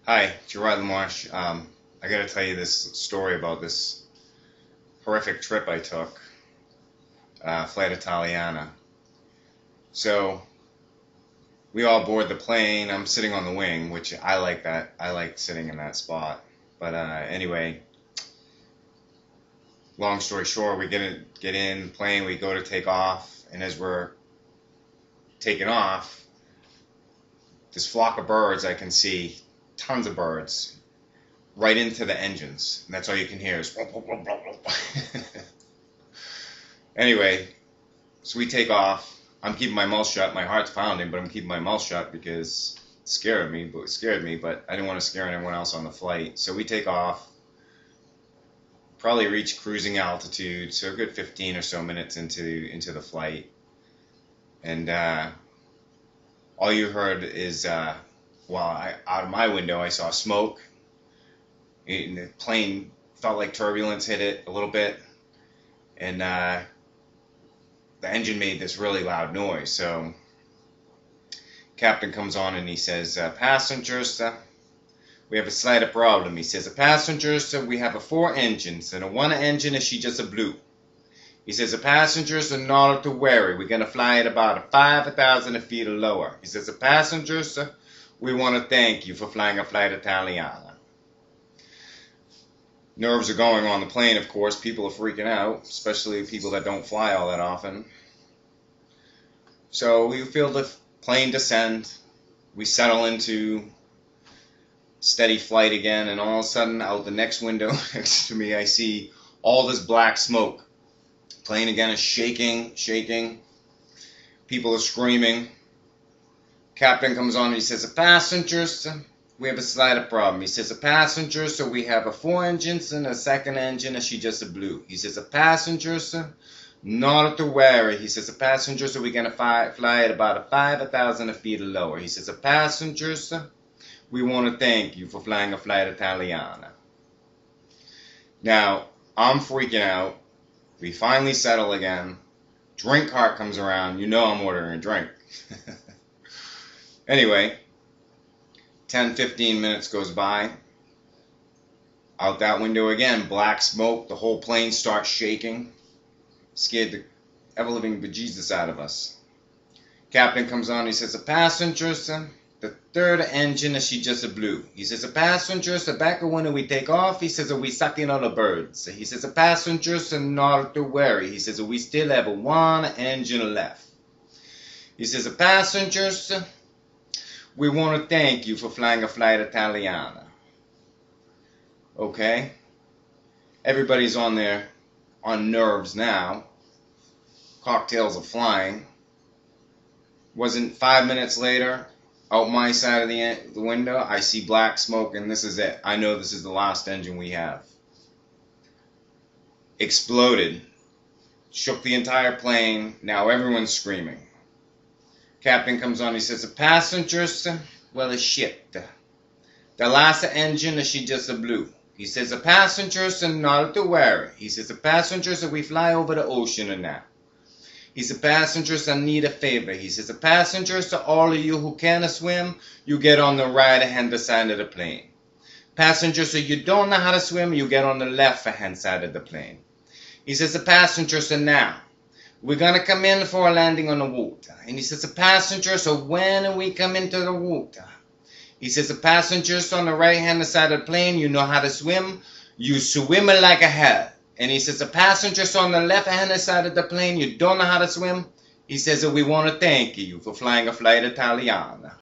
Hi, Gerard Lamarche. I got to tell you this story about this horrific trip I took, Flight Italiana. So we all board the plane. I'm sitting on the wing, which I like that. I like sitting in that spot. But anyway, long story short, we get in the plane. We go to take off, and as we're taking off, this flock of birds I can see, tons of birds, right into the engines. And that's all you can hear is anyway, so we take off. I'm keeping my mouth shut. My heart's pounding, but I'm keeping my mouth shut because it scared me, but I didn't want to scare anyone else on the flight. So we take off, probably reach cruising altitude, so a good 15 or so minutes into the flight. And all you heard is, out of my window, I saw smoke. And the plane felt like turbulence hit it a little bit, and the engine made this really loud noise. So captain comes on and he says, passengers, we have a slight problem. He says, passengers, we have 4 engines, and one engine is she just a blue. He says, the passengers are not to worry. We're going to fly at about 5,000 feet or lower. He says, the passengers, we want to thank you for flying a Flight Italiana. Nerves are going on the plane, of course. People are freaking out, especially people that don't fly all that often. So we feel the plane descend. We settle into steady flight again, and all of a sudden, out the next window next to me, I see all this black smoke. Plane again is shaking. People are screaming. Captain comes on and he says, passengers, we have a slight problem. He says, passengers, so we have 4 engines and a second engine, and she just a blue. He says, passengers, not to worry. He says, passengers, so we're going to fly at about 5,000 feet or lower. He says, passengers, we want to thank you for flying a Flight Italiana. Now, I'm freaking out. We finally settle again. Drink cart comes around. You know I'm ordering a drink. Anyway, 10-15 minutes goes by. Out that window again, black smoke. The whole plane starts shaking. Scared the ever-living bejesus out of us. Captain comes on. He says, the passengers, the 3rd engine, she just a blue. He says, the passengers, the back of when we take off, he says, we sucking on the birds. He says, the passengers, not to worry. He says, we still have 1 engine left. He says, the passengers, we want to thank you for flying a Flight Italiana. Okay? Everybody's on nerves now. Cocktails are flying. Wasn't 5 minutes later, out my side of the window, I see black smoke, and this is it. I know this is the last engine we have. Exploded. Shook the entire plane. Now everyone's screaming. Captain comes on, he says, the passengers, well, it's shit. The last engine, she just a blue. He says, the passengers, not to worry. He says, the passengers, we fly over the ocean now. He said, passengers, I need a favor. He says, the passengers, to all of you who can't swim, you get on the right-hand side of the plane. Passengers, so you don't know how to swim, you get on the left-hand side of the plane. He says, the passengers, now, we're going to come in for a landing on the water. And he says, the passengers, so when we come into the water, he says, the passengers on the right-hand side of the plane, you know how to swim. You swim like a hell. And he says, the passengers on the left-hand side of the plane, you don't know how to swim. He says, we want to thank you for flying a Flight Italiana.